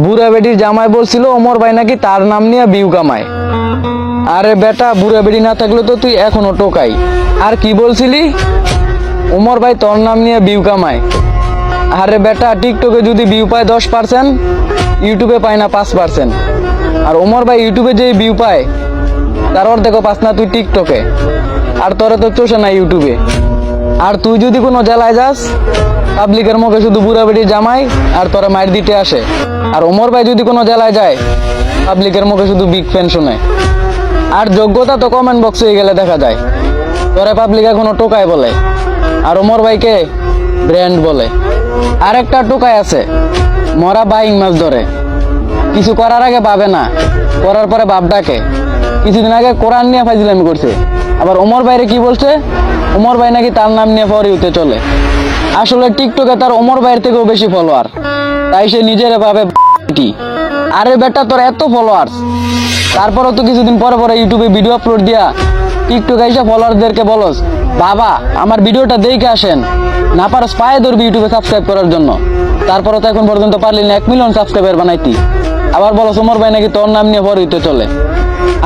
বুড়া বেটির জামাই বলছিল ওমর ভাই নাকি তার নাম নিয়ে ভিউ কামায়। আরে বেটা, বুড়া বেটি না থাকলে তো তুই এখনো টোকাই। আর কি বলছিলি? ওমর ভাই তোর নাম নিয়ে ভিউ কামায়। আরে বেটা, টিকটকে যদি ভিউ পায় 10%, ইউটিউবে পায় না 5%। আর ওমর ভাই ইউটিউবে যে ভিউ পায় তার অর্ধেকও পাস না তুই টিকটকে। আর তোরে তো চোষে না ইউটিউবে। আর তুই যদি কোনো জেলায় যাস, পাবলিকের মুখে শুধু বুড়া বেটির জামাই আর তোরা মাইর দিতে আসে। আর ওমর ভাই যদি কোনো জেলায় যায়, পাবলিকের মুখে শুধু বিগ ফ্যান শোনে। আর যোগ্যতা তো কমেন্ট বক্সে গেলে দেখা যায়। তোরা পাবলিক এখনো টোকায় বলে, আর ওমর ভাইকে ব্র্যান্ড বলে। আর একটা টোকায় আছে, মরা বাইং মাছ ধরে, কিছু করার আগে ভাবে না, করার পরে বাপ ডাকে। কিছুদিন আগে কোরআন নিয়ে ফাইজলামি করছে। আবার ওমর ভাইরে কি বলছে? ওমর ভাই নাকি তার নাম নিয়ে ফর ইউতে চলে। আসলে টিকটকে তার ওমর ভাইয়ের থেকেও বেশি ফলোয়ার, তাই সে নিজের ভাবে। আরে বেটা, তোর এত ফলোয়ার্স, তারপরও তো কিছুদিন পরে পরে ইউটিউবে ভিডিও আপলোড দিয়া টিকটকে এসে ফলোয়ারদেরকে বলস, বাবা আমার ভিডিওটা দেখে আসেন, না পারস পায়ে ধরবি ইউটিউবে সাবস্ক্রাইব করার জন্য। তারপরে তো এখন পর্যন্ত পারলি না 1 মিলিয়ন সাবস্ক্রাইবার বানাইতি। আবার বলস ওমর ভাই নাকি তোর নাম নিয়ে ফর ইউতে চলে।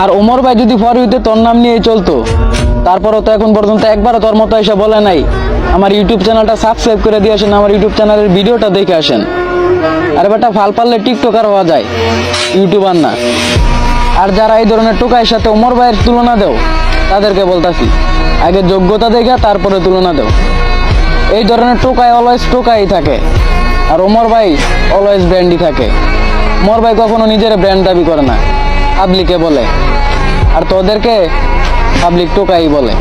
আর ওমর ভাই যদি ফর ইউতে তোর নাম নিয়েই চলতো, তারপরও তো এখন পর্যন্ত একবারও তোর মতো এসে বলে নাই আমার ইউটিউব চ্যানেলটা সাবস্ক্রাইব করে দিয়ে আসেন, আমার ইউটিউব চ্যানেলের ভিডিওটা দেখে আসেন। আরে বেটা, ফাল পারলে টিকটকার হওয়া যায়, ইউটিউবার না। আর যারা এই ধরনের টোকাইয়ের সাথে ওমর ভাইয়ের তুলনা দেও, তাদেরকে বলতাছি আগে যোগ্যতা দেখা তারপরে তুলনা দেও। এই ধরনের টোকাই অলওয়েজ টোকাই থাকে, আর ওমর ভাই অলওয়েজ ব্র্যান্ডই থাকে। ওমর ভাই কখনো নিজের ব্র্যান্ড দাবি করে না, পাবলিকে বলে। আর তোদেরকে পাবলিক টোকাই বলে।